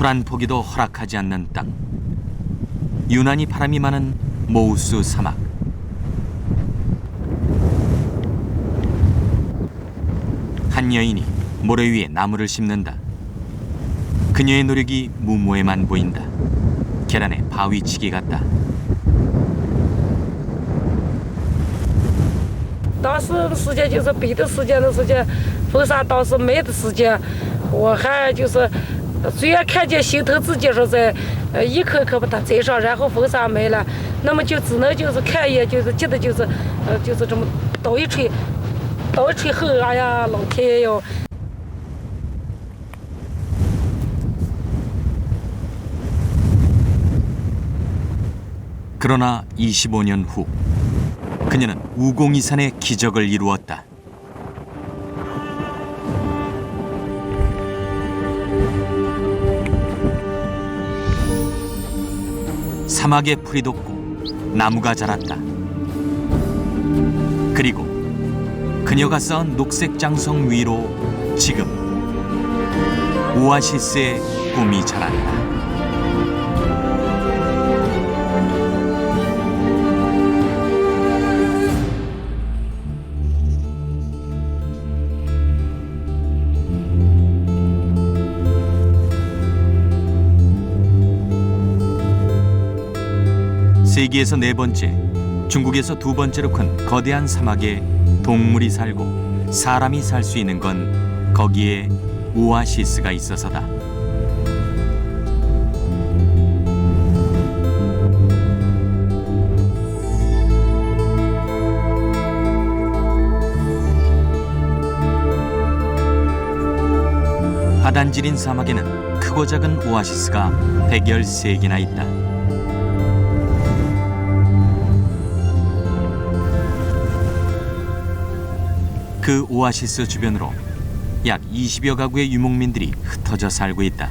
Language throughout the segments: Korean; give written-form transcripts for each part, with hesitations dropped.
풀 한 포기도 허락하지 않는 땅. 유난히 바람이 많은 모우스 사막. 한 여인이 모래 위에 나무를 심는다. 그녀의 노력이 무모해만 보인다. 계란의 바위치기 같다. 当时的时间就是北的时间的时间，风沙当时没的时间，我还就是虽然看见心疼自己说在一颗颗把它栽上，然后风沙没了，那么就只能就是看一眼，就是记得就是就是这么倒一吹后啊呀，老天爷哟！ 그러나 25년 후 그녀는 우공이산의 기적을 이루었다. 사막에 풀이 돋고 나무가 자랐다. 그리고 그녀가 쌓은 녹색 장성 위로 지금 오아시스의 꿈이 자란다. 세계에서 네 번째, 중국에서 두 번째로 큰 거대한 사막에 동물이 살고 사람이 살 수 있는 건 거기에 오아시스가 있어서다. 바단지린 사막에는 크고 작은 오아시스가 113개나 있다. 그 오아시스 주변으로 약 20여 가구의 유목민들이 흩어져 살고 있다.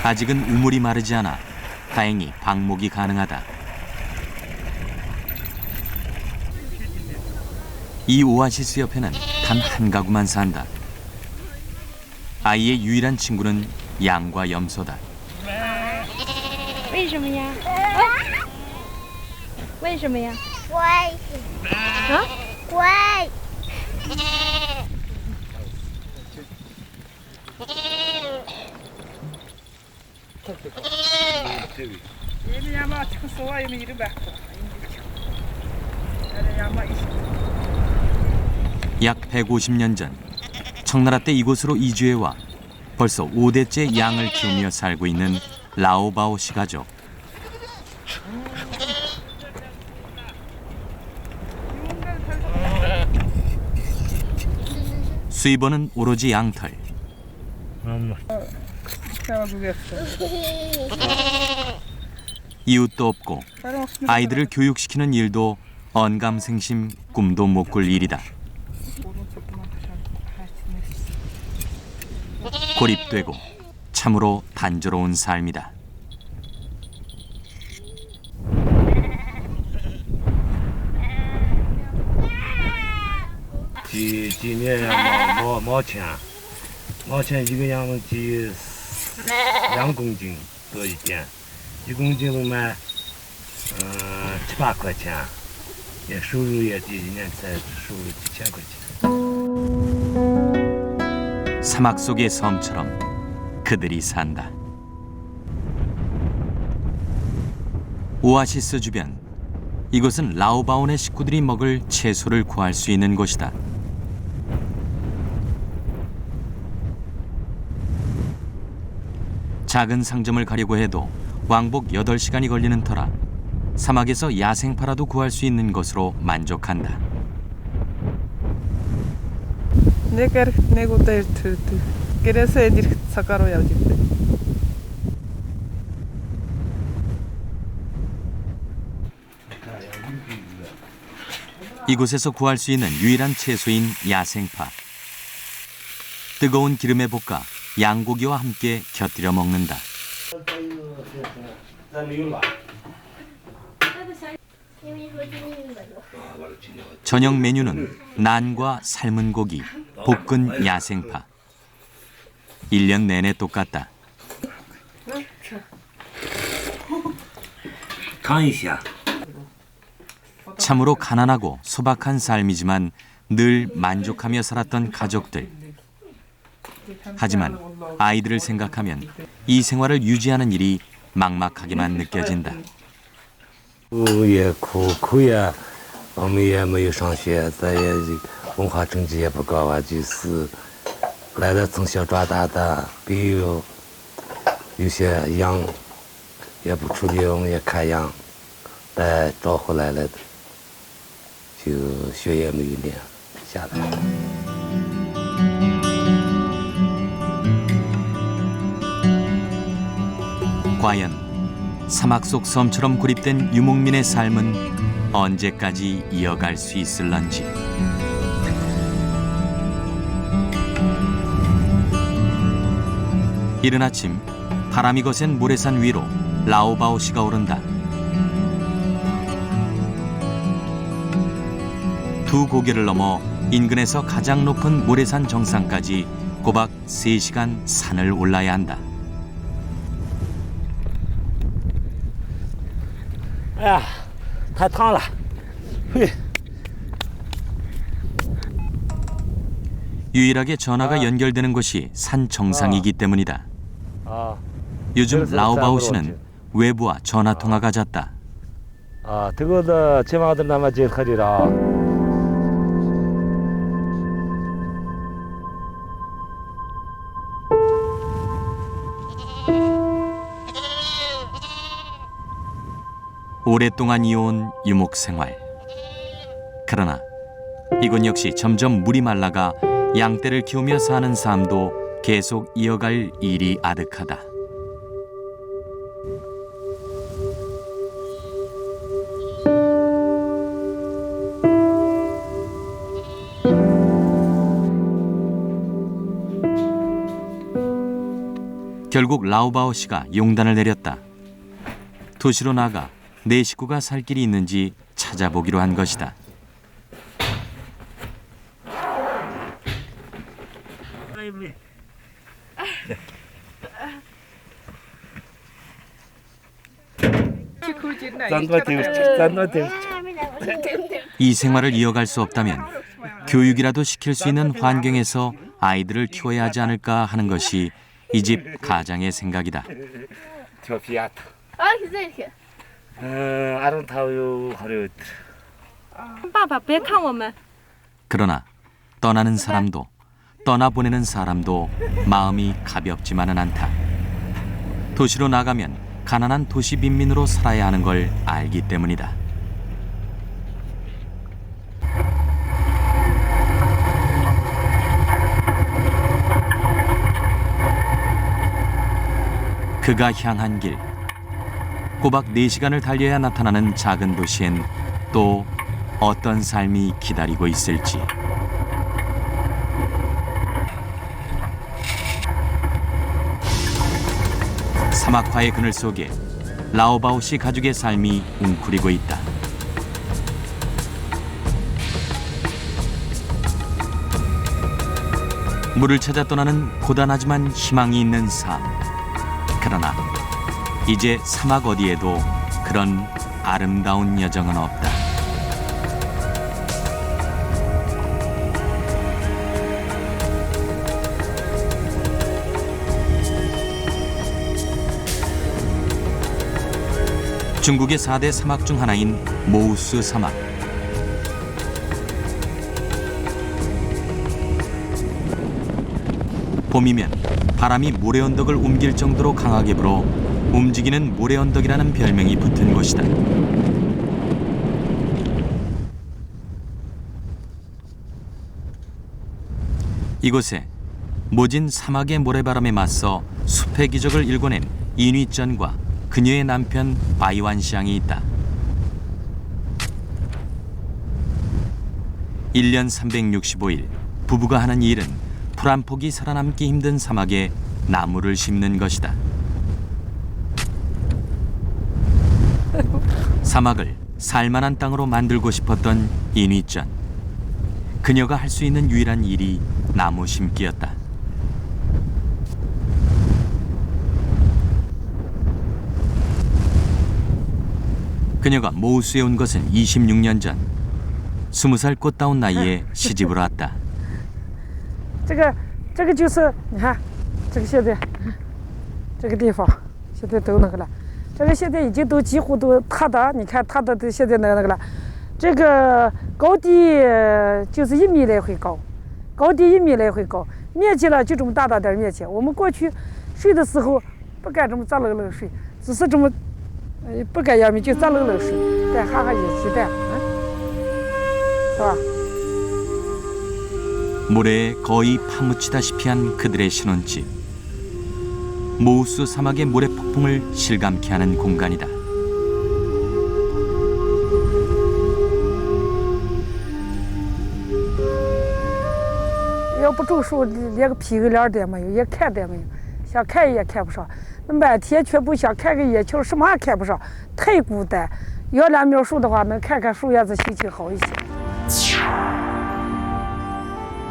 아직은 우물이 마르지 않아 다행히 방목이 가능하다. 이 오아시스 옆에는 단 한 가구만 산다. 아이의 유일한 친구는 양과 염소다. 为什么呀？为什么呀？乖啊？乖， 약 150년 전 청나라 때 이곳으로 이주해와 벌써 5대째 양을 키우며 살고 있는 라오바오 씨 가족. 수입원은 오로지 양털. 이웃도 없고 아이들을 교육시키는 일도 언감생심 꿈도 못 꿀 일이다. 고립되고 참으로 단조로운 삶이다. 뭐毛钱一个样鸡2公斤多一点，1公斤能卖7、8块钱，也收入也低，一年才收入几千块钱。 사막 속의 섬처럼 그들이 산다. 오아시스 주변, 이곳은 라오바온의 식구들이 먹을 채소를 구할 수 있는 곳이다. 작은 상점을 가려고 해도 왕복 8시간이 걸리는 터라 사막에서 야생파라도 구할 수 있는 것으로 만족한다. 이곳에서 구할 수 있는 유일한 채소인 야생파. 뜨거운 기름에 볶아 양고기와 함께 곁들여 먹는다. 咱没有了。 저녁 메뉴는 난과 삶은 고기, 볶은 야생파. 1년 내내 똑같다. 尝一下。 참으로 가난하고 소박한 삶이지만 늘 만족하며 살았던 가족들. 하지만 아이들을 생각하면 이 생활을 유지하는 일이 막막하게만 느껴진다. 也苦呀，我们也没有上学，咱也文化成绩也不高啊，就是来了从小长大的，比如有些羊也不处理，我们也看羊，找回来了的，就学也没有练下来。 과연 사막 속 섬처럼 고립된 유목민의 삶은 언제까지 이어갈 수 있을런지. 이른 아침 바람이 거센 모래산 위로 라오바오시가 오른다. 두 고개를 넘어 인근에서 가장 높은 모래산 정상까지 꼬박 3시간 산을 올라야 한다. 哎呀，太烫了，嘿。 유일하게 전화가 연결되는 곳이 산 정상이기 때문이다. 요즘 라오바오시는 외부와 전화 통화가 잦다. 아, 그거도 제마들 남아 제일 커리라. 오랫동안 이어온 유목 생활. 그러나 이곳 역시 점점 물이 말라가 양떼를 키우며 사는 삶도 계속 이어갈 일이 아득하다. 결국 라오바오 씨가 용단을 내렸다. 도시로 나가 내 식구가 살 길이 있는지 찾아보기로 한 것이다. 이 생활을 이어갈 수 없다면 교육이라도 시킬 수 있는 환경에서 아이들을 키워야 하지 않을까 하는 것이 이 집 가장의 생각이다. 그러나 떠나는 사람도 떠나보내는 사람도 마음이 가볍지만은 않다. 도시로 나가면 가난한 도시 빈민으로 살아야 하는 걸 알기 때문이다. 그가 향한 길. 꼬박 4시간을 달려야 나타나는 작은 도시엔 또 어떤 삶이 기다리고 있을지. 사막화의 그늘 속에 라오바오시 가족의 삶이 웅크리고 있다. 물을 찾아 떠나는 고단하지만 희망이 있는 삶. 그러나 이제 사막 어디에도 그런 아름다운 여정은 없다. 중국의 4대 사막 중 하나인 모우스 사막. 봄이면 바람이 모래 언덕을 옮길 정도로 강하게 불어 움직이는 모래 언덕이라는 별명이 붙은 곳이다. 이곳에 모진 사막의 모래바람에 맞서 숲의 기적을 일궈낸 인위전과 그녀의 남편 바이완시앙이 있다. 1년 365일 부부가 하는 일은 풀 한 폭이 살아남기 힘든 사막에 나무를 심는 것이다. 사막을 살만한 땅으로 만들고 싶었던 이니전. 그녀가 할 수 있는 유일한 일이 나무 심기였다. 그녀가 모우스에 온 것은 26년 전. 20살 꽃다운 나이에 시집을 왔다. 这个就是你看，这个现在这个地方现在都那个了，这个现在已经都几乎都塌的，你看塌的都现在那个了，这个高低就是1米来回高，高低1米来回高，面积呢就这么大点面积。我们过去睡的时候不敢这么扎冷睡，只是这么不敢仰面就扎冷睡，再哈哈一鸡蛋，是吧？ 모래에 거의 파묻히다시피 한 그들의 신혼집. 모우스 사막의 모래 폭풍을 실감케 하는 공간이다.要不种树，连个屁股脸都没有，也看都没有，想看也看不上。那满天全部想看个野球，什么也看不上，太孤单。要2苗树的话，能看看树叶子，心情好一些。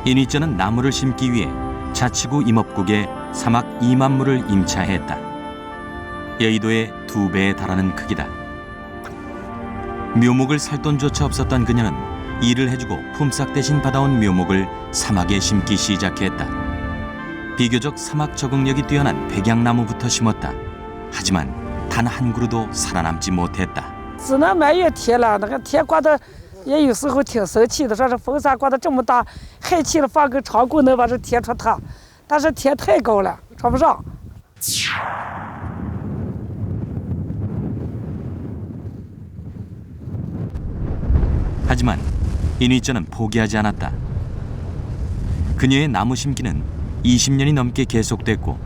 이니전은 나무를 심기 위해 자치구 임업국에 사막 2만 무를 임차했다. 여의도의 2배에 달하는 크기다. 묘목을 살 돈조차 없었던 그녀는 일을 해주고 품삯 대신 받아온 묘목을 사막에 심기 시작했다. 비교적 사막 적응력이 뛰어난 백양나무부터 심었다. 하지만 단 한 그루도 살아남지 못했다. 只能埋怨天了，那个天刮的。 也有时候挺生气的，说是风扇刮得这么大，害气了放根长棍能把这天戳塌，但是天太高了，戳不上。 하지만 이니전은 포기하지 않았다. 그녀의 나무 심기는 20년이 넘게 계속됐고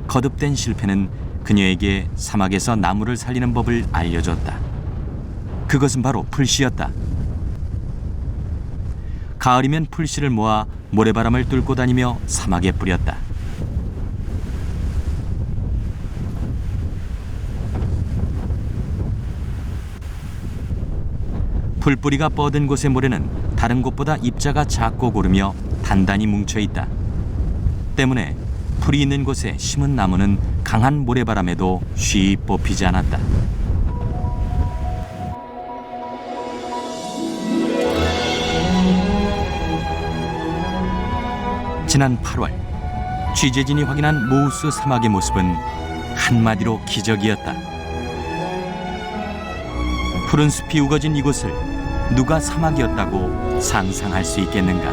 거듭된 실패는 그녀에게 사막에서 나무를 살리는 법을 알려줬다. 그것은 바로 풀씨였다. 가을이면 풀씨를 모아 모래바람을 뚫고 다니며 사막에 뿌렸다. 풀뿌리가 뻗은 곳의 모래는 다른 곳보다 입자가 작고 고르며 단단히 뭉쳐 있다. 때문에 풀이 있는 곳에 심은 나무는 강한 모래바람에도 쉬이 뽑히지 않았다. 지난 8월 취재진이 확인한 모우스 사막의 모습은 한마디로 기적이었다. 푸른 숲이 우거진 이곳을 누가 사막이었다고 상상할 수 있겠는가.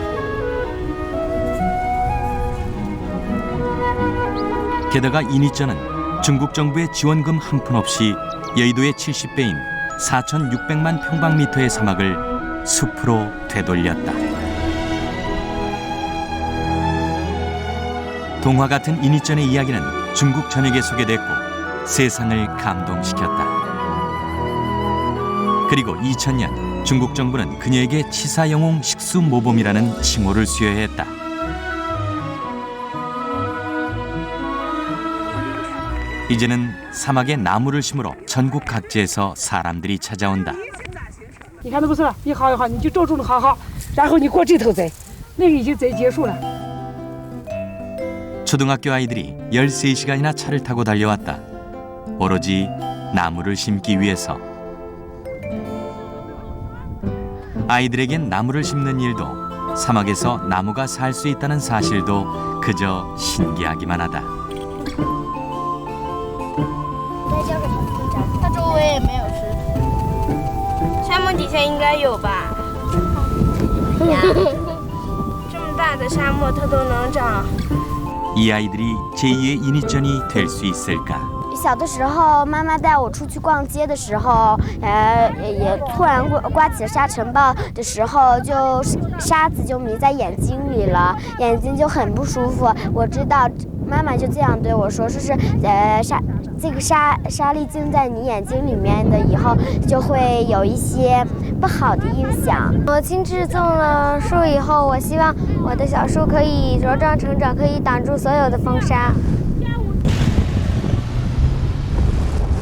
게다가 이니전은 중국 정부의 지원금 한 푼 없이 여의도의 70배인 4,600만 평방미터의 사막을 숲으로 되돌렸다. 동화 같은 이니전의 이야기는 중국 전역에 소개됐고 세상을 감동시켰다. 그리고 2000년 중국 정부는 그녀에게 치사영웅 식수모범이라는 칭호를 수여했다. 이제는 사막에 나무를 심으러 전국 각지에서 사람들이 찾아온다. 你看那不是，你好一好，你就照住了好好，然后你过这头栽，那个已经栽结束了。 초등학교 아이들이 13시간이나 차를 타고 달려왔다. 오로지 나무를 심기 위해서. 아이들에겐 나무를 심는 일도 사막에서 나무가 살 수 있다는 사실도 그저 신기하기만 하다. 它周围也没有石头，沙漠底下应该有吧？呀，这么大的沙漠它都能长。 이 아이들이 제2의 이니전이 될 수 있을까? 小的时候，妈妈带我出去逛街的时候，也突然刮起了沙尘暴的时候，就沙子就迷在眼睛里了，眼睛就很不舒服。我知道，妈妈就这样对我说，说是这个沙粒进在你眼睛里面的以后，就会有一些不好的影响。我亲自种了树以后，我希望我的小树可以茁壮成长，可以挡住所有的风沙。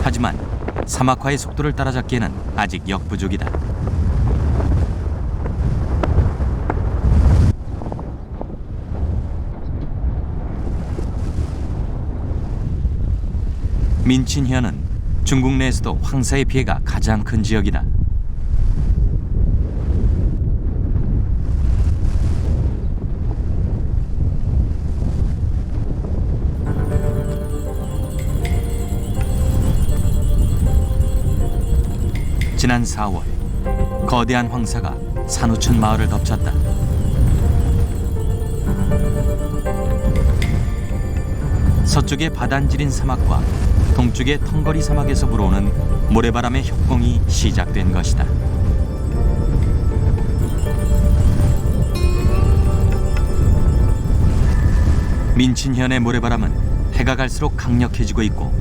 하지만 사막화의 속도를 따라잡기에는 아직 역부족이다. 민친현은 중국 내에서도 황사의 피해가 가장 큰 지역이다. 지난 4월 거대한 황사가 산호천 마을을 덮쳤다. 서쪽의 바단지린 사막과 동쪽의 텅거리 사막에서 불어오는 모래바람의 협공이 시작된 것이다. 민친현의 모래바람은 해가 갈수록 강력해지고 있고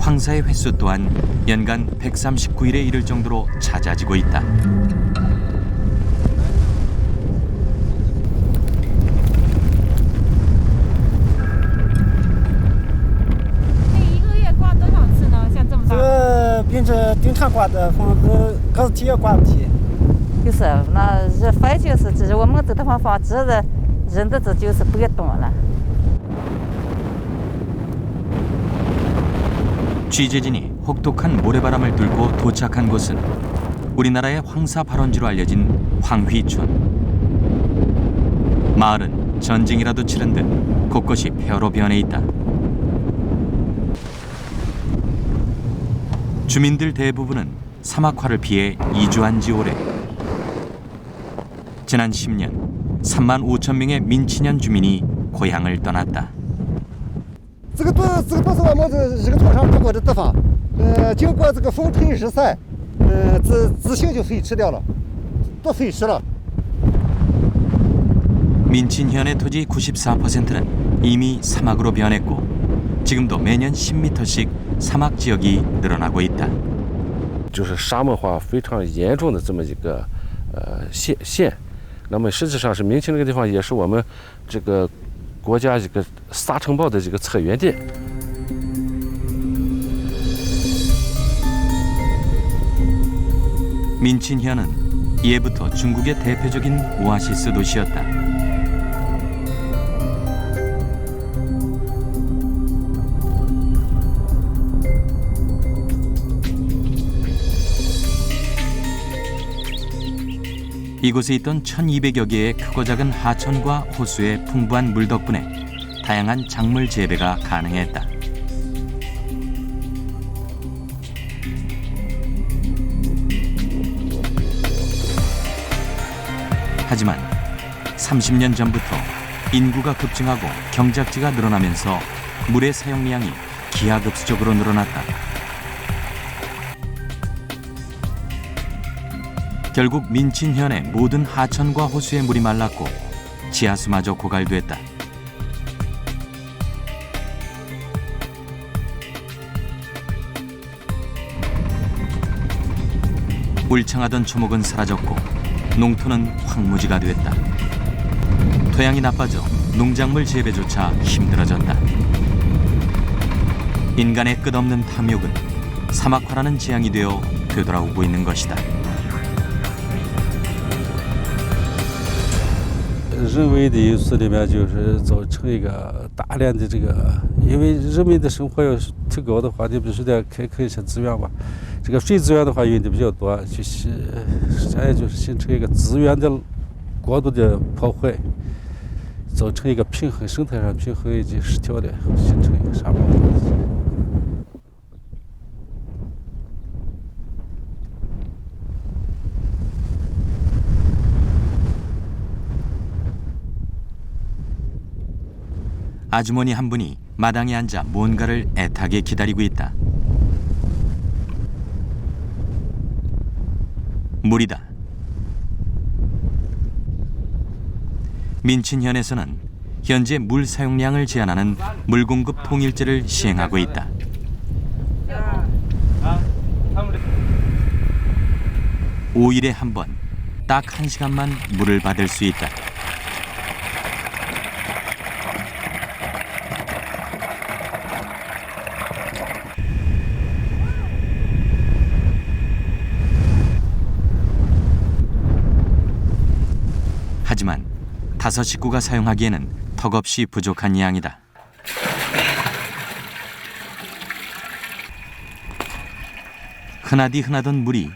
황사의 횟수 또한 연간 139일에 이를 정도로 잦아지고 있다.并且经常刮的风，可是体也刮不起。就是那这反正就是我们这地方放纸的，人的这就是不给动了。 취재진이 혹독한 모래바람을 뚫고 도착한 곳은 우리나라의 황사 발원지로 알려진 황휘촌. 마을은 전쟁이라도 치른 듯 곳곳이 폐허로 변해 있다. 주민들 대부분은 사막화를 피해 이주한 지 오래. 지난 10년 3만 5천 명의 민친현 주민이 고향을 떠났다. 这个都是我们这个岛上住过的地方，经过这个风吹日晒，自行就废弃掉了，都废失了。 민친현의 토지 94%는 이미 사막으로 변했고 지금도 매년 10m씩 사막 지역이 늘어나고 있다. 就是沙漠化非常严重的这么一个县，那么实际上是民青这个地方也是我们这个国家一个沙尘暴的这个策源地。 민친현은 예부터 중국의 대표적인 오아시스 도시였다. 이곳에 있던 1200여 개의 크고 작은 하천과 호수의 풍부한 물 덕분에 다양한 작물 재배가 가능했다. 하지만 30년 전부터 인구가 급증하고 경작지가 늘어나면서 물의 사용량이 기하급수적으로 늘어났다. 결국 민친현의 모든 하천과 호수의 물이 말랐고 지하수마저 고갈됐다. 울창하던 초목은 사라졌고 농토는 황무지가 됐다. 토양이 나빠져 농작물 재배조차 힘들어졌다. 인간의 끝없는 탐욕은 사막화라는 재앙이 되어 되돌아오고 있는 것이다. 人为的因素里面，就是造成一个大量的这个，因为人们的生活要提高的话，你必须得开垦一些资源吧。这个水资源的话用的比较多，就是实际上也就是形成一个资源的过度的破坏，造成一个平衡生态上平衡以及失调的，形成一个沙漠。 아주머니 한 분이 마당에 앉아 뭔가를 애타게 기다리고 있다. 물이다. 민친현에서는 현재 물 사용량을 제한하는 물 공급 통일제를 시행하고 있다. (5일에) 한 번, 딱 1시간만 물을 받을 수 있다. 하지만 5 식구가 사용하기에는 턱없이 부족한 양이다. 흔하디 흔하던 물이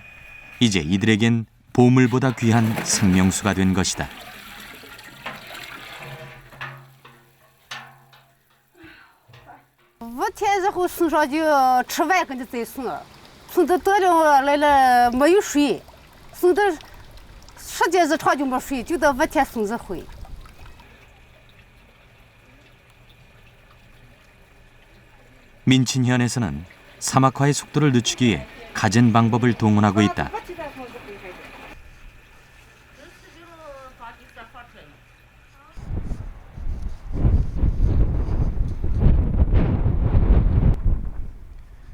이제 이들에겐 보물보다 귀한 생명수가 된 것이다.5天之后送上就吃饭跟着再送，送到多了来了没有水，送到时间日长就没水，就到5天送一回。 민친현에서는 사막화의 속도를 늦추기 위해 갖은 방법을 동원하고 있다.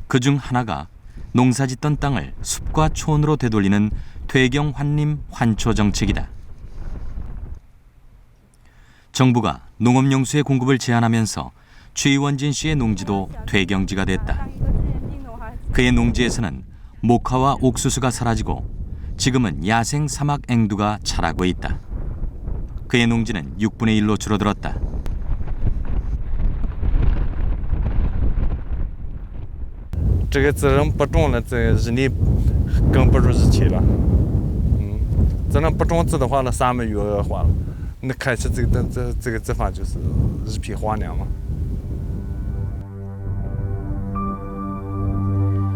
그중 하나가 농사짓던 땅을 숲과 초원으로 되돌리는 퇴경 환림 환초 정책이다. 정부가 농업용수의 공급을 제한하면서 최원진 씨의 농지도 퇴경지가 됐다. 그의 농지에서는 목화와 옥수수가 사라지고 지금은 야생 사막 앵두가 자라고 있다. 그의 농지는 6분의 1로 줄어들었다.这个责任不种了，这日内耕不出日期了。这能不种植的话，那3个月恶化了。那开始这个地方就是一片荒凉嘛。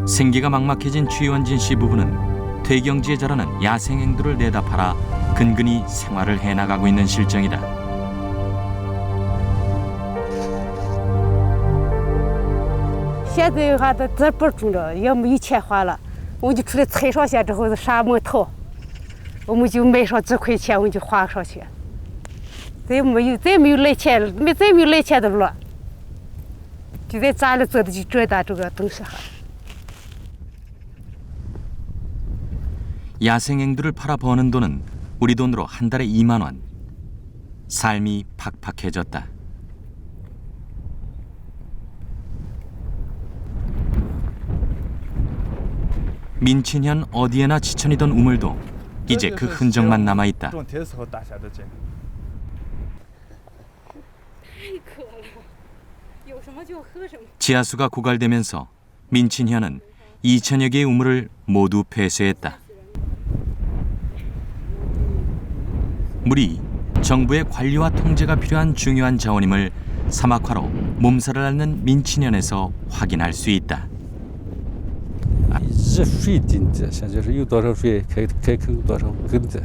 생계가 막막해진 최원진 씨 부부는 퇴경지에 자라는 야생 앵두를 내다 팔아 근근히 생활을 해나가고 있는 실정이다.现在的话，这不种了，也没有钱花了，我就出来采上去之后是沙漠淘，我们就卖上几块钱，我们就花上去。再没有来钱，再没有来钱的了，就在家里做的就这点这个东西哈。 야생 앵두를 팔아 버는 돈은 우리 돈으로 한 달에 2만 원. 삶이 팍팍해졌다. 민친현 어디에나 지천이던 우물도 이제 그 흔적만 남아있다. 지하수가 고갈되면서 민친현은 2천여 개의 우물을 모두 폐쇄했다. 물이 정부의 관리와 통제가 필요한 중요한 자원임을 사막화로 몸살을 앓는 민친현에서 확인할 수 있다. 日水定的，现在是有多少水开垦多少耕的，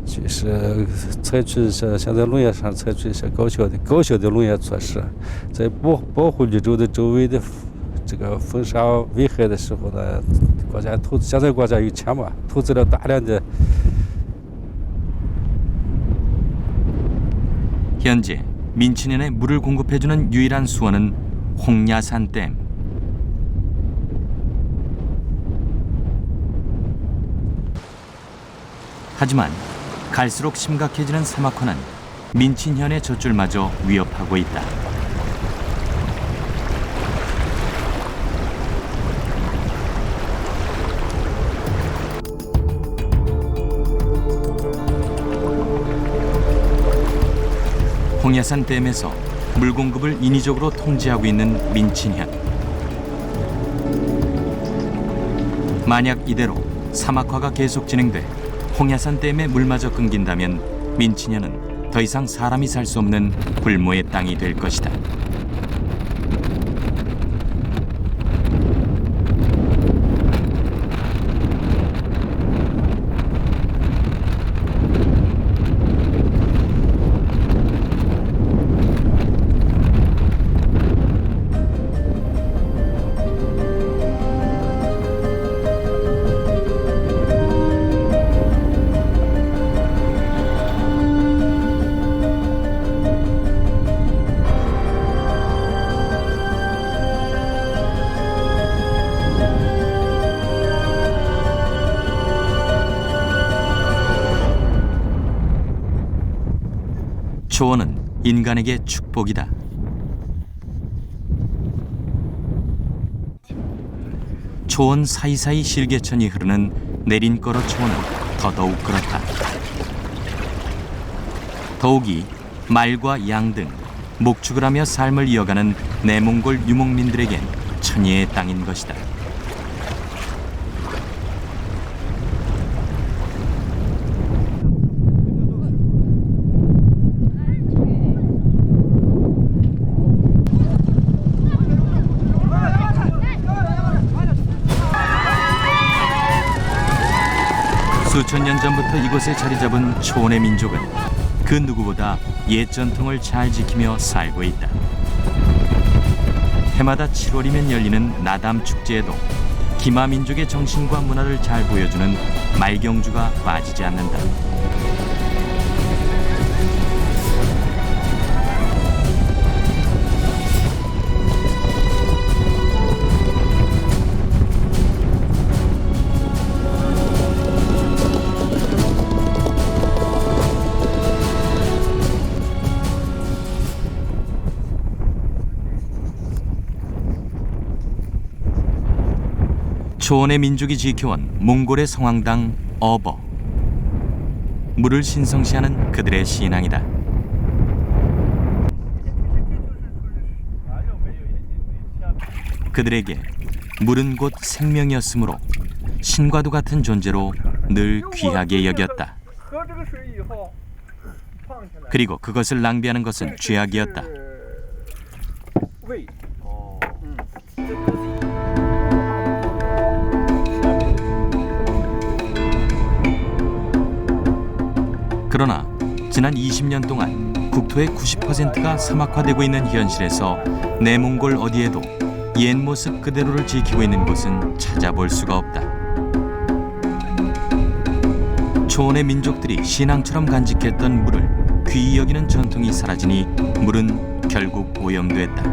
就是采取现在农业上采取一些高效的农业措施，在保护绿洲的周围的这个风沙危害的时候呢，国家投资，现在国家有钱嘛，投资了大量的。 현재 민친현에 물을 공급해주는 유일한 수원은 홍야산 댐. 하지만 갈수록 심각해지는 사막화는 민친현의 젖줄마저 위협하고 있다. 홍야산 댐에서 물 공급을 인위적으로 통제하고 있는 민친현. 만약 이대로 사막화가 계속 진행돼 홍야산 댐의 물마저 끊긴다면 민친현은 더 이상 사람이 살 수 없는 굴모의 땅이 될 것이다. 초원은 인간에게 축복이다. 초원 사이사이 실개천이 흐르는 내린거로 초원은 더더욱 그렇다. 더욱이 말과 양 등 목축을 하며 삶을 이어가는 내몽골 유목민들에겐 천혜의 땅인 것이다. 수천 년 전부터 이곳에 자리 잡은 초원의 민족은 그 누구보다 옛 전통을 잘 지키며 살고 있다. 해마다 7월이면 열리는 나담 축제에도 기마 민족의 정신과 문화를 잘 보여주는 말경주가 빠지지 않는다. 초원의 민족이 지켜온 몽골의 성황당 어버. 물을 신성시하는 그들의 신앙이다. 그들에게 물은 곧 생명이었으므로 신과도 같은 존재로 늘 귀하게 여겼다. 그리고 그것을 낭비하는 것은 죄악이었다. 그러나 지난 20년 동안 국토의 90%가 사막화되고 있는 현실에서 내몽골 어디에도 옛 모습 그대로를 지키고 있는 곳은 찾아볼 수가 없다. 초원의 민족들이 신앙처럼 간직했던 물을 귀히 여기는 전통이 사라지니 물은 결국 오염됐다.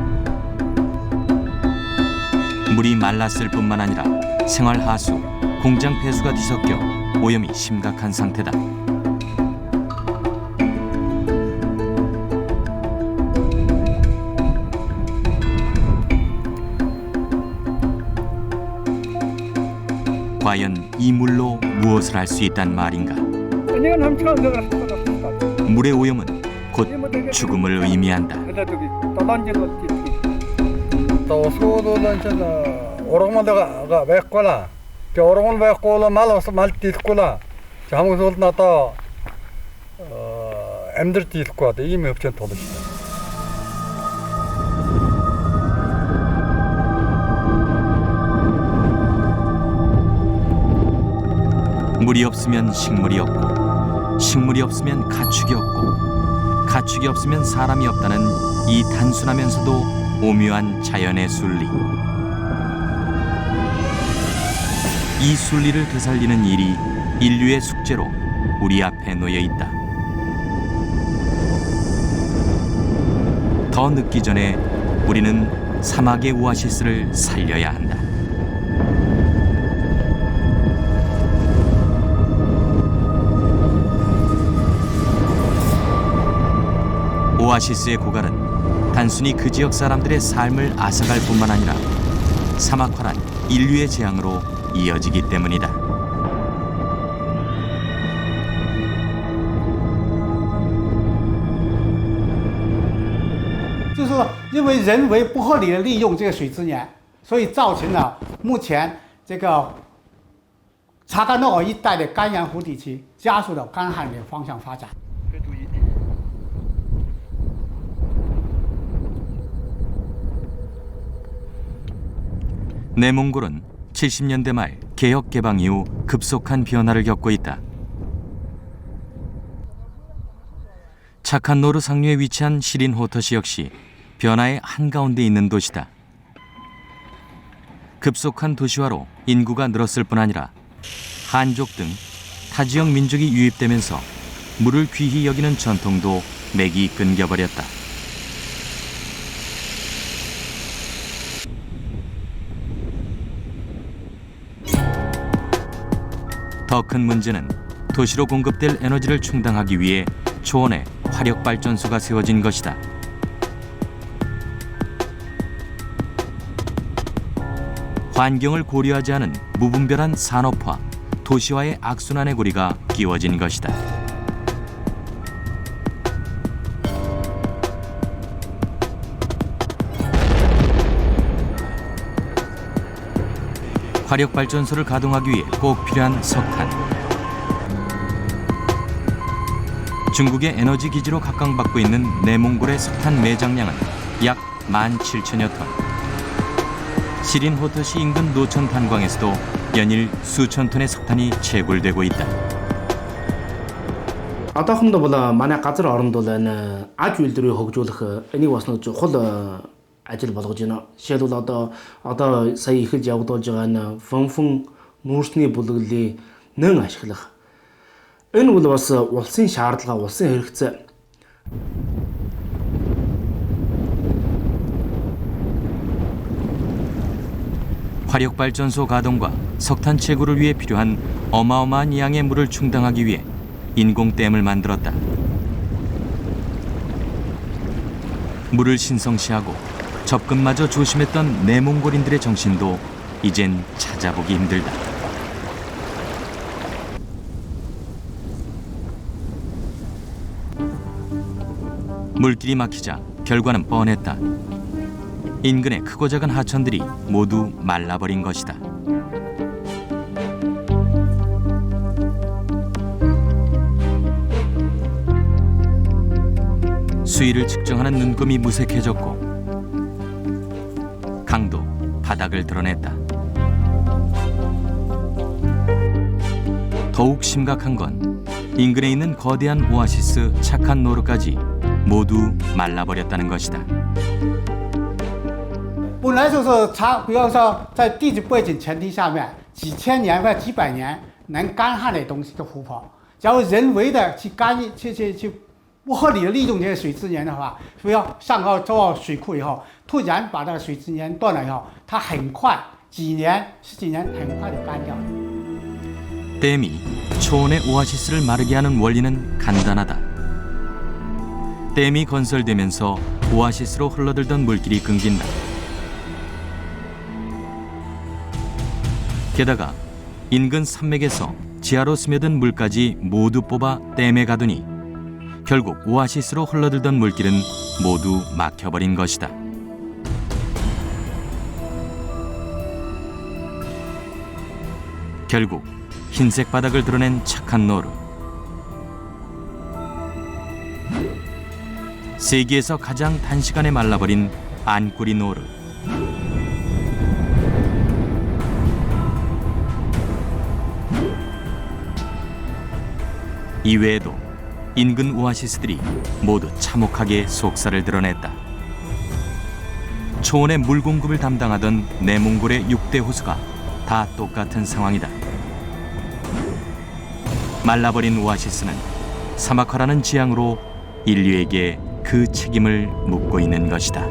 물이 말랐을 뿐만 아니라 생활 하수, 공장 폐수가 뒤섞여 오염이 심각한 상태다. 과연 이 물로 무엇을 할 수 있단 말인가? 물의 오염은 곧 죽음을 의미한다. 물이 없으면 식물이 없고, 식물이 없으면 가축이 없고, 가축이 없으면 사람이 없다는 이 단순하면서도 오묘한 자연의 순리. 이 순리를 되살리는 일이 인류의 숙제로 우리 앞에 놓여 있다. 더 늦기 전에 우리는 사막의 오아시스를 살려야 한다. 오아시스의 고갈은 단순히 그 지역 사람들의 삶을 앗아갈 뿐만 아니라 사막화란 인류의 재앙으로 이어지기 때문이다. 就是说，因为人为不合理的利用这个水资源，所以造成了目前这个查干诺尔一带的干盐湖地区加速了干旱的方向发展。 내몽골은 70년대 말 개혁 개방 이후 급속한 변화를 겪고 있다. 차칸노르 상류에 위치한 시린호터시 역시 변화의 한가운데 있는 도시다. 급속한 도시화로 인구가 늘었을 뿐 아니라 한족 등 타 지역 민족이 유입되면서 물을 귀히 여기는 전통도 맥이 끊겨버렸다. 더 큰 문제는 도시로 공급될 에너지를 충당하기 위해 초원에 화력발전소가 세워진 것이다. 환경을 고려하지 않은 무분별한 산업화, 도시화의 악순환의 고리가 끼워진 것이다. 화력발전소를 가동하기 위해 꼭 필요한 석탄. 중국의 에너지 기지로 각광받고 있는 내몽골의 석탄 매장량은 약 17,000여 톤. 시린호터시 인근 노천 탄광에서도 연일 수천 톤의 석탄이 채굴되고 있다. 아따흠도 보다 만약 가지를 알은도는 아주일들이 혹조를 아니 와서 저 홀더 아질 받고지나 셰도다다 아따 사이 흐지하고도 저는 펑펑 노스니 보들리 능아시클라 은우도 와서 월신 샤르트가 월신 흐르츠 화력발전소 가동과 석탄 채굴을 위해 필요한 어마어마한 양의 물을 충당하기 위해 인공댐을 만들었다. 물을 신성시하고 접근마저 조심했던 내몽골인들의 정신도 이젠 찾아보기 힘들다. 물길이 막히자 결과는 뻔했다. 인근의 크고 작은 하천들이 모두 말라버린 것이다. 수위를 측정하는 눈금이 무색해졌고 강도 바닥을 드러냈다. 더욱 심각한 건 인근에 있는 거대한 오아시스 착한 노르까지 모두 말라버렸다는 것이다. 本来就是它，比方说在地质背景前提下面，几千年或者几百年能干旱的东西的湖泊，假如人为的去不合理的利用这些水资源的话，比如上高造水库以后，突然把这个水资源断了以后，它很快几年、十几年很快就干掉了。 댐이 초원의 오아시스를 마르게 하는 원리는 간단하다. 댐이 건설되면서 오아시스로 흘러들던 물길이 끊긴다. 게다가 인근 산맥에서 지하로 스며든 물까지 모두 뽑아 댐에 가두니 결국 오아시스로 흘러들던 물길은 모두 막혀버린 것이다. 결국 흰색 바닥을 드러낸 착한 노루. 세계에서 가장 단시간에 말라버린 안꾸리 노루. 이외에도 인근 오아시스들이 모두 참혹하게 속살을 드러냈다. 초원의 물 공급을 담당하던 내몽골의 6대 호수가 다 똑같은 상황이다. 말라버린 오아시스는 사막화라는 지향으로 인류에게 그 책임을 묻고 있는 것이다.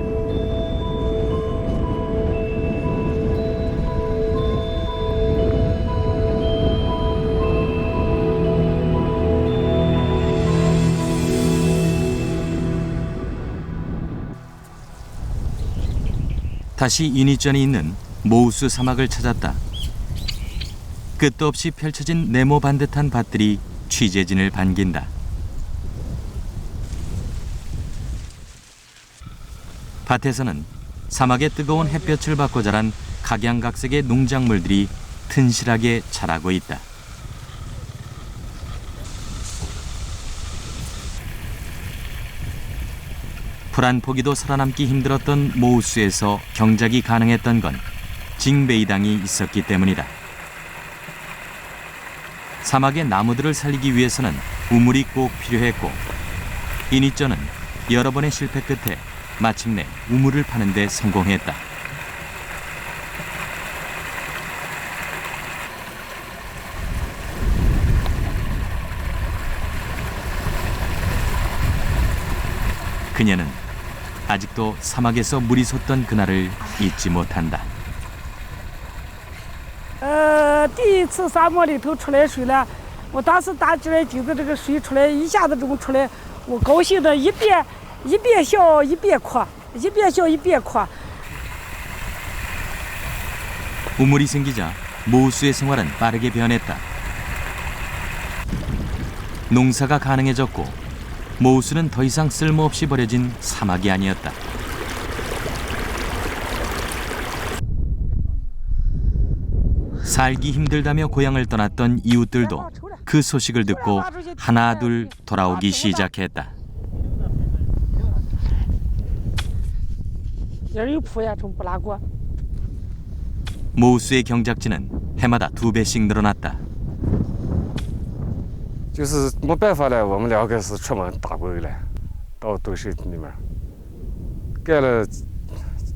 다시 이니전에 있는 모우스 사막을 찾았다. 끝도 없이 펼쳐진 네모 반듯한 밭들이 취재진을 반긴다. 밭에서는 사막의 뜨거운 햇볕을 받고 자란 각양각색의 농작물들이 튼실하게 자라고 있다. 풀 한 포기도 살아남기 힘들었던 모우스에서 경작이 가능했던 건 징베이당이 있었기 때문이다. 사막의 나무들을 살리기 위해서는 우물이 꼭 필요했고 이니쩌는 여러 번의 실패 끝에 마침내 우물을 파는 데 성공했다. 그녀는 아직도 사막에서 물이 솟던 그날을 잊지 못한다. 第一次沙漠里头出来水了，我当时打起来井子，这个水出来一下子这么出来，我高兴的一边笑一边哭，一边笑一边哭。 우물이 생기자 모우스의 생활은 빠르게 변했다. 농사가 가능해졌고 모우스는 더 이상 쓸모없이 버려진 사막이 아니었다. 살기 힘들다며 고향을 떠났던 이웃들도 그 소식을 듣고 하나둘 돌아오기 시작했다. 모우스의 경작지는 해마다 2배씩 늘어났다. 就是没办法了，我们2个是出门打工了，到都市里面，干了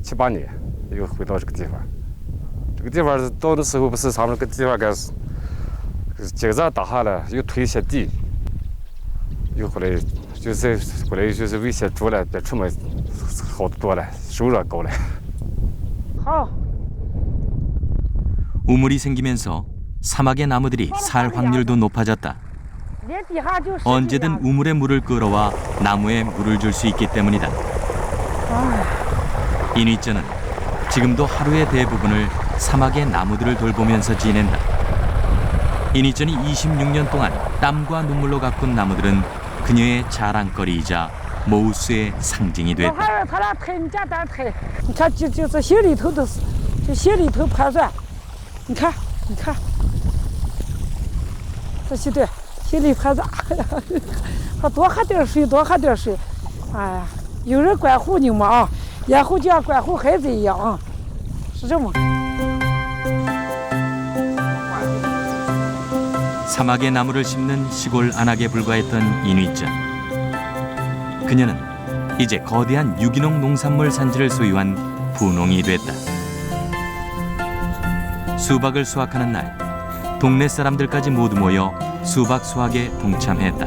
7、8年，又回到这个地方。这个地方到的时候不是他们这个地方开始井子打下来，又推一些地，又回来就是为些猪了，比出门好多了，收入高了。好。 우물이 생기면서 사막의 나무들이 살 확률도 높아졌다. 언제든 우물에 물을 끌어와 나무에 물을 줄 수 있기 때문이다. 인위저는 지금도 하루의 대부분을 사막의 나무들을 돌보면서 지낸다. 인위전이 26년 동안 땀과 눈물로 가꾼 나무들은 그녀의 자랑거리이자 모우스의 상징이 됐다. 你看，就是心里头的，就心里头盘算。 你看，这些对，心里盘算，他多喝点水，多喝点水。哎呀，有人管护你嘛啊，以后就像管护孩子一样啊，是这么。 사막에 나무를 심는 시골 안악에 불과했던 인위전. 그녀는 이제 거대한 유기농 농산물 산지를 소유한 분홍이 됐다. 수박을 수확하는 날, 동네 사람들까지 모두 모여 수박 수확에 동참했다.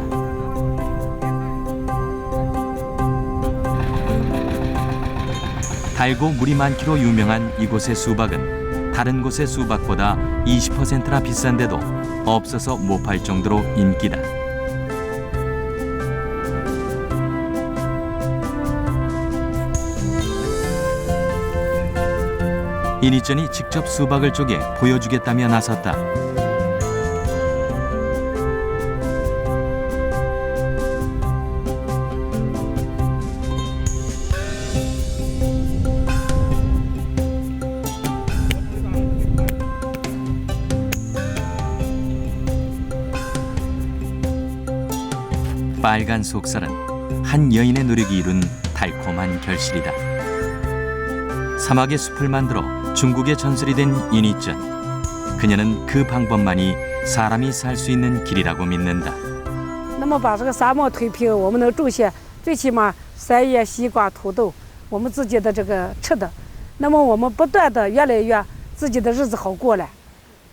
달고 물이 많기로 유명한 이곳의 수박은 다른 곳의 수박보다 20%나 비싼데도 없어서 못 팔 정도로 인기다. 인위전이 직접 수박을 쪼개 보여주겠다며 나섰다. 빨간 속살은 한 여인의 노력이 이룬 달콤한 결실이다. 사막의 숲을 만들어 중국의 전설이 된 인위전. 그녀는 그 방법만이 사람이 살 수 있는 길이라고 믿는다. 那么把这个沙漠推平，我们能种些最起码山叶、西瓜、土豆，我们自己的这个吃的。那么我们不断的越来越自己的日子好过了，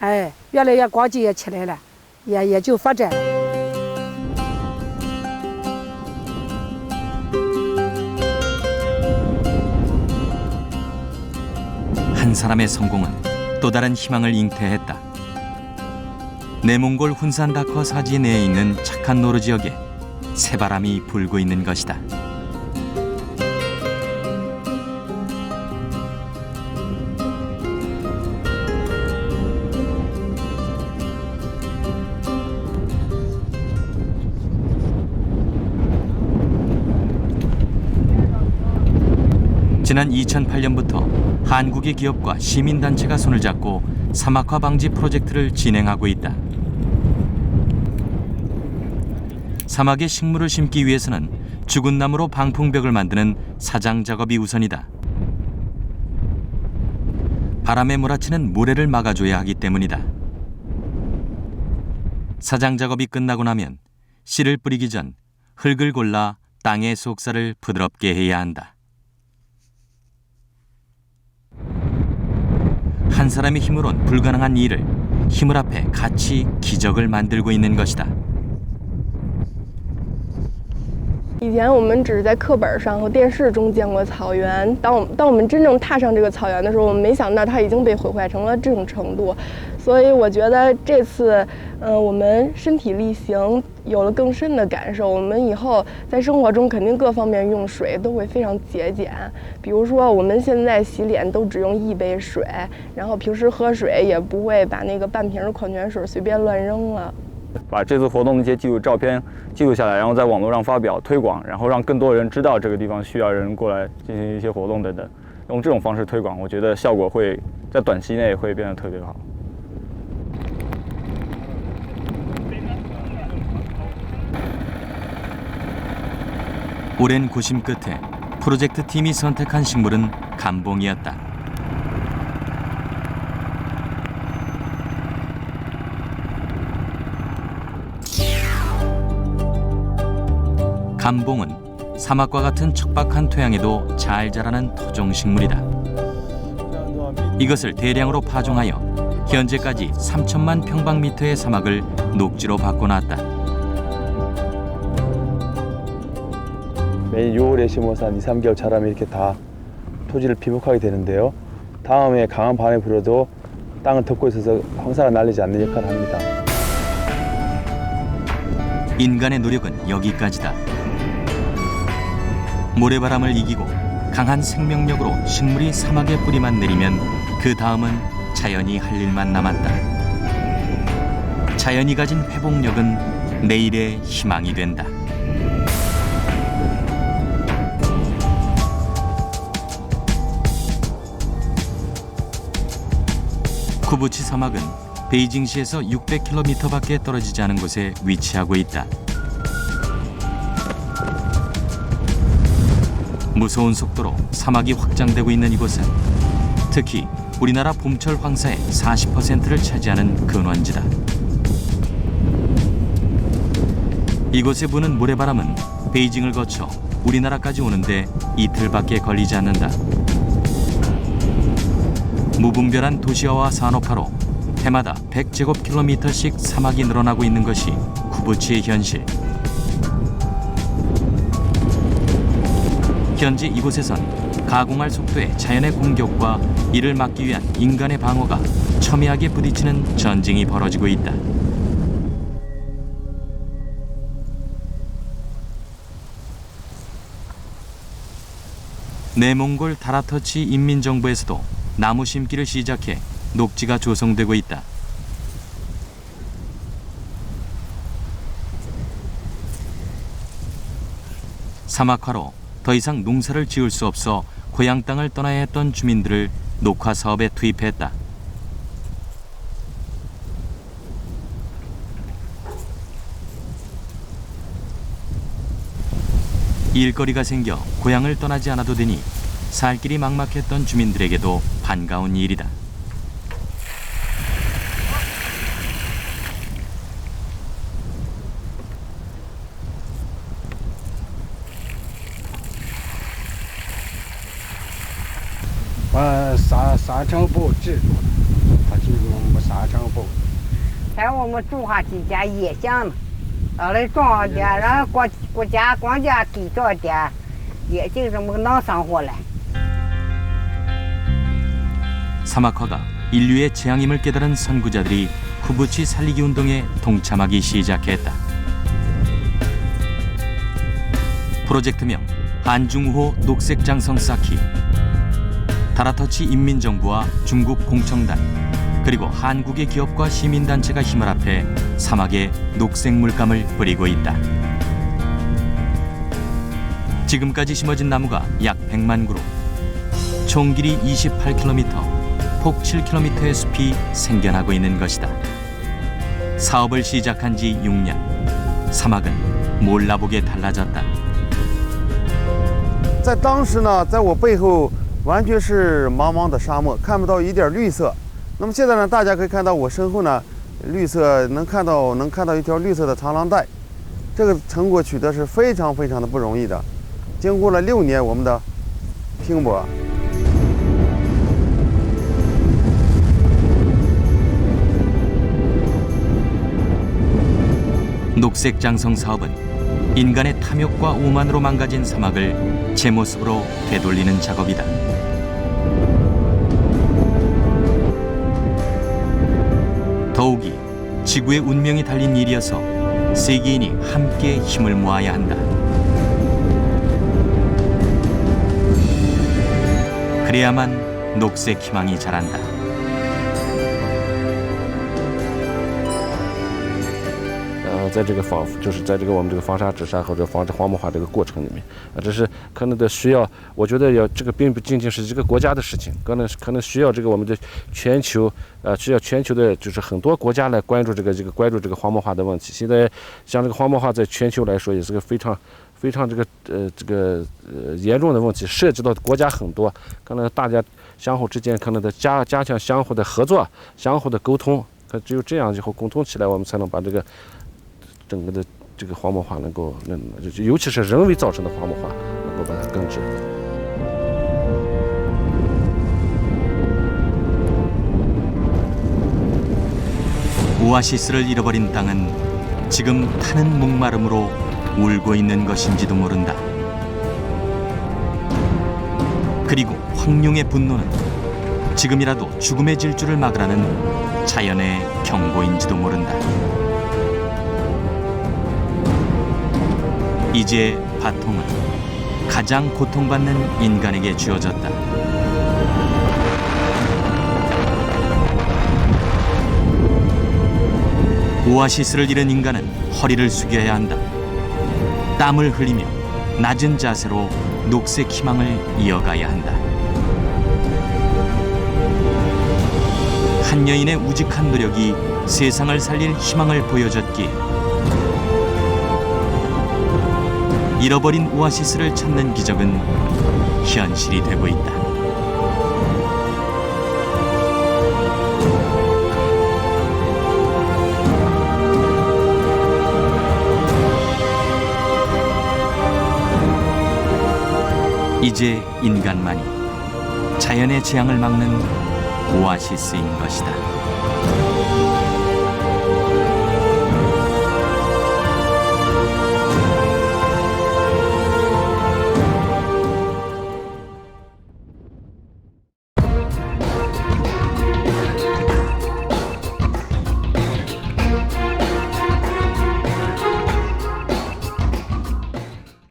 哎，越来越光景也起来了，也就发展了。 한 사람의 성공은 또 다른 희망을 잉태했다. 내몽골 훈산다커 사지 내에 있는 착한 노르 지역에 새바람이 불고 있는 것이다. 지난 2008년부터 한국의 기업과 시민단체가 손을 잡고 사막화 방지 프로젝트를 진행하고 있다. 사막에 식물을 심기 위해서는 죽은 나무로 방풍벽을 만드는 사장 작업이 우선이다. 바람에 몰아치는 모래를 막아줘야 하기 때문이다. 사장 작업이 끝나고 나면 씨를 뿌리기 전 흙을 골라 땅의 속살을 부드럽게 해야 한다. 한 사람의 힘으론 불가능한 일을 힘을 합해 같이 기적을 만들고 있는 것이다. 以前我们只是在课本上和电视中见过草原，当我们真正踏上这个草原的时候，我们没想到它已经被毁坏成了这种程度。所以我觉得这次，我们身体力行，有了更深的感受。我们以后在生活中肯定各方面用水都会非常节俭。比如说我们现在洗脸都只用1杯水，然后平时喝水也不会把那个半瓶的矿泉水随便乱扔了。 把这次活动的一些记录照片记录下来，然后在网络上发表推广，然后让更多人知道这个地方需要人过来进行一些活动等等，用这种方式推广，我觉得效果会在短期内会变得特别好。 오랜 고심 끝에 프로젝트 팀이 선택한 식물은 감봉이었다. 감봉은 사막과 같은 척박한 토양에도 잘 자라는 토종 식물이다. 이것을 대량으로 파종하여 현재까지 3천만 평방미터의 사막을 녹지로 바꿔놨다. 매일 6월에 심어서 한 2, 3개월 자라면 이렇게 다 토지를 피복하게 되는데요. 다음에 강한 바람이 불어도 땅을 덮고 있어서 황사가 날리지 않는 역할을 합니다. 인간의 노력은 여기까지다. 모래바람을 이기고 강한 생명력으로 식물이 사막의 뿌리만 내리면 그 다음은 자연이 할 일만 남았다. 자연이 가진 회복력은 내일의 희망이 된다. 쿠부치 사막은 베이징시에서 600km밖에 떨어지지 않은 곳에 위치하고 있다. 무서운 속도로 사막이 확장되고 있는 이곳은 특히 우리나라 봄철 황사의 40%를 차지하는 근원지다. 이곳에 부는 모래바람은 베이징을 거쳐 우리나라까지 오는데 이틀밖에 걸리지 않는다. 무분별한 도시화와 산업화로 해마다 100제곱킬로미터씩 사막이 늘어나고 있는 것이 쿠부치의 현실. 현재 이곳에선 가공할 속도의 자연의 공격과 이를 막기 위한 인간의 방어가 첨예하게 부딪히는 전쟁이 벌어지고 있다. 내몽골 다라터치 인민정부에서도 나무 심기를 시작해 녹지가 조성되고 있다. 사막화로 더 이상 농사를 지을 수 없어 고향 땅을 떠나야 했던 주민들을 녹화 사업에 투입했다. 일거리가 생겨 고향을 떠나지 않아도 되니 살 길이 막막했던 주민들에게도 반가운 일이다.把沙尘暴治住了，它这个我们沙尘暴。还我们种下几家野香呢，到了庄稼，然后国家光家给着点，也就这么能生活了。 사막화가 인류의 재앙임을 깨달은 선구자들이 쿠부치 살리기 운동에 동참하기 시작했다. 프로젝트명 한중호 녹색장성 쌓기. 다라터치 인민정부와 중국 공청단 그리고 한국의 기업과 시민단체가 힘을 합해 사막에 녹색 물감을 뿌리고 있다. 지금까지 심어진 나무가 약 100만 그루, 총 길이 28km, 폭 7km의 숲이 생겨나고 있는 것이다. 사업을 시작한 지 6년, 사막은 몰라보게 달라졌다. 在当时呢，在我背后完全是茫茫的沙漠，看不到一点绿色。那么现在呢，大家可以看到我身后呢，绿色能看到一条绿色的长廊带，这个成果取得是非常的不容易的。经过了6年我们的拼搏。 녹색 장성 사업은 인간의 탐욕과 오만으로 망가진 사막을 제 모습으로 되돌리는 작업이다. 더욱이 지구의 운명이 달린 일이어서 세계인이 함께 힘을 모아야 한다. 그래야만 녹색 희망이 자란다. 在这个就是在这个我们这个防沙治沙或者防止荒漠化这个过程里面，这是可能的需要。我觉得这个并不仅仅是这个国家的事情，可能需要这个我们的全球，需要全球的，就是很多国家来关注这个荒漠化的问题。现在像这个荒漠化在全球来说也是个非非常严重的问题，涉及到国家很多，可能大家相互之间可能得加强相互的合作，相互的沟通，只有这样以后共同起来，我们才能把这个整个的这个荒漠化能够尤其是人为造成的荒漠化能够把它根治。 오아시스를 잃어버린 땅은 지금 타는 목마름으로 울고 있는 것인지도 모른다. 그리고 황룡의 분노는 지금이라도 죽음의 질주를 막으라는 자연의 경고인지도 모른다. 이제 바통은 가장 고통받는 인간에게 주어졌다. 오아시스를 잃은 인간은 허리를 숙여야 한다. 땀을 흘리며 낮은 자세로 녹색 희망을 이어가야 한다. 한 여인의 우직한 노력이 세상을 살릴 희망을 보여줬기에 잃어버린 오아시스를 찾는 기적은 현실이 되고 있다. 이제 인간만이 자연의 재앙을 막는 오아시스인 것이다.